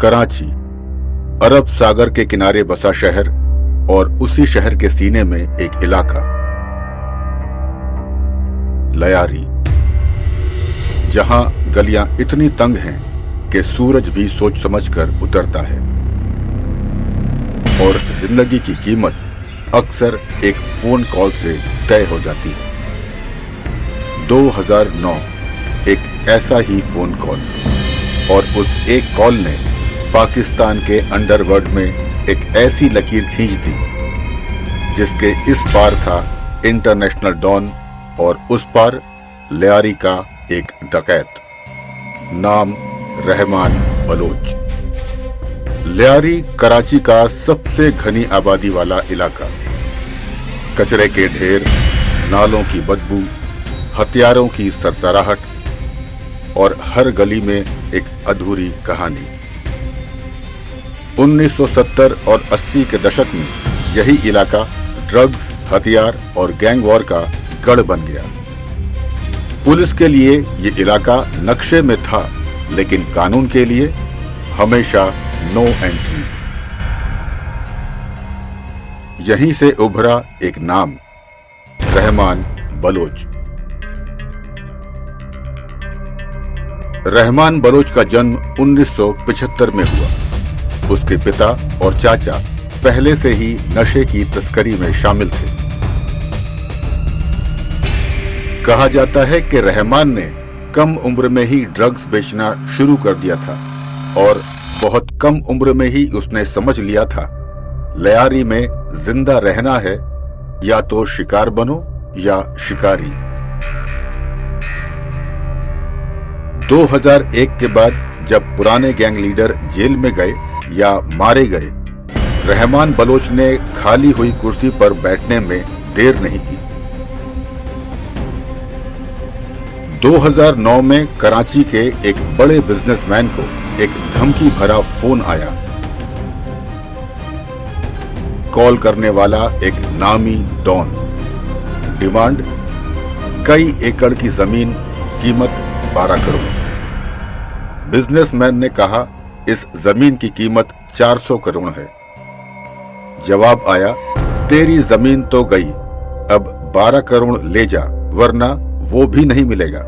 कराची अरब सागर के किनारे बसा शहर और उसी शहर के सीने में एक इलाका लयारी, जहां गलियां इतनी तंग हैं कि सूरज भी सोच समझकर उतरता है और जिंदगी की कीमत अक्सर एक फोन कॉल से तय हो जाती है। 2009 एक ऐसा ही फोन कॉल, और उस एक कॉल ने पाकिस्तान के अंडरवर्ल्ड में एक ऐसी लकीर खींच दी जिसके इस पार था इंटरनेशनल डॉन और उस पार लयारी का एक डकैत, नाम रहमान बलोच। लयारी कराची का सबसे घनी आबादी वाला इलाका, कचरे के ढेर, नालों की बदबू, हथियारों की सरसराहट और हर गली में एक अधूरी कहानी। 1970 और 80 के दशक में यही इलाका ड्रग्स, हथियार और गैंग वॉर का गढ़ बन गया। पुलिस के लिए ये इलाका नक्शे में था, लेकिन कानून के लिए हमेशा नो एंट्री। यहीं से उभरा एक नाम, रहमान बलोच। रहमान बलोच का जन्म 1975 में हुआ। उसके पिता और चाचा पहले से ही नशे की तस्करी में शामिल थे। कहा जाता है कि रहमान ने कम उम्र में ही ड्रग्स बेचना शुरू कर दिया था और बहुत कम उम्र में ही उसने समझ लिया था लयारी में जिंदा रहना है, या तो शिकार बनो या शिकारी। 2001 के बाद जब पुराने गैंग लीडर जेल में गए या मारे गए, रहमान बलोच ने खाली हुई कुर्सी पर बैठने में देर नहीं की। 2009 में कराची के एक बड़े बिजनेसमैन को एक धमकी भरा फोन आया। कॉल करने वाला एक नामी डॉन। डिमांड कई एकड़ की जमीन, कीमत 12 करोड़। बिजनेसमैन ने कहा इस जमीन की कीमत 400 करोड़ है। जवाब आया, तेरी जमीन तो गई, अब 12 करोड़ ले जा, वरना वो भी नहीं मिलेगा।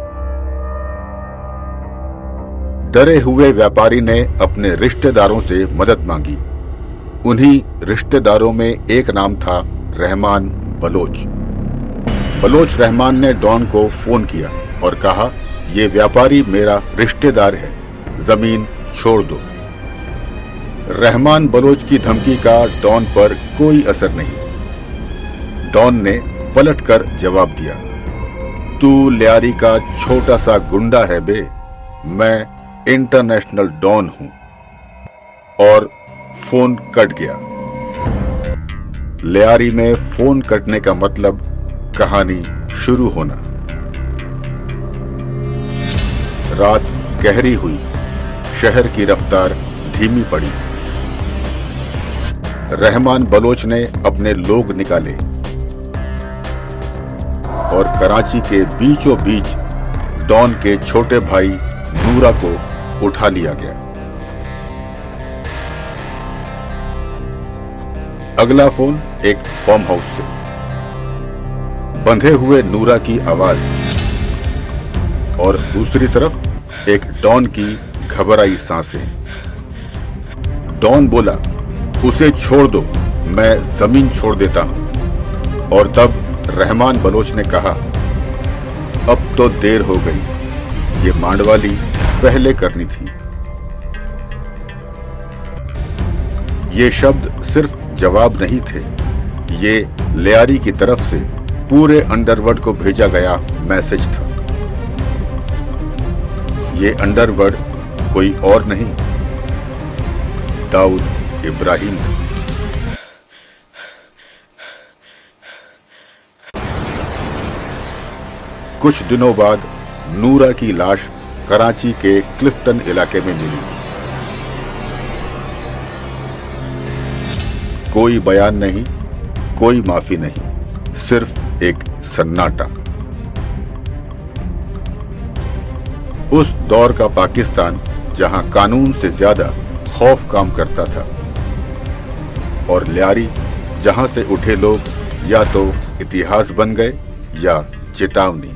डरे हुए व्यापारी ने अपने रिश्तेदारों से मदद मांगी। उन्हीं रिश्तेदारों में एक नाम था रहमान बलोच। बलोच रहमान ने डॉन को फोन किया और कहा, ये व्यापारी मेरा रिश्तेदार है, जमीन छोड़ दो। रहमान बलोच की धमकी का डॉन पर कोई असर नहीं। डॉन ने पलटकर जवाब दिया, तू लयारी का छोटा सा गुंडा है बे, मैं इंटरनेशनल डॉन हूं। और फोन कट गया। लयारी में फोन कटने का मतलब कहानी शुरू होना। रात गहरी हुई, शहर की रफ्तार धीमी पड़ी। रहमान बलोच ने अपने लोग निकाले और कराची के बीचों बीच डॉन के छोटे भाई नूरा को उठा लिया गया। अगला फोन एक फार्म हाउस से। बंधे हुए नूरा की आवाज और दूसरी तरफ एक डॉन की घबराई सांसें। डॉन बोला, उसे छोड़ दो, मैं जमीन छोड़ देता हूं। और तब रहमान बलोच ने कहा, अब तो देर हो गई, ये मांडवाली पहले करनी थी। ये शब्द सिर्फ जवाब नहीं थे, ये लयारी की तरफ से पूरे अंडरवर्ल्ड को भेजा गया मैसेज था। ये अंडरवर्ल्ड कोई और नहीं, दाऊद इब्राहिम था। कुछ दिनों बाद नूरा की लाश कराची के क्लिफ्टन इलाके में मिली। कोई बयान नहीं, कोई माफी नहीं, सिर्फ एक सन्नाटा। उस दौर का पाकिस्तान, जहां कानून से ज्यादा खौफ काम करता था और ल्यारी जहां से उठे लोग या तो इतिहास बन गए या चेतावनी।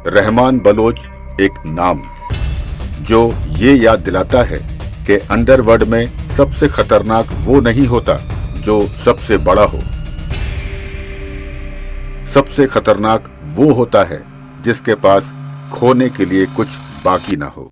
रहमान बलोच एक नाम जो ये याद दिलाता है कि अंडरवर्ल्ड में सबसे खतरनाक वो नहीं होता जो सबसे बड़ा हो। सबसे खतरनाक वो होता है जिसके पास खोने के लिए कुछ बाकी ना हो।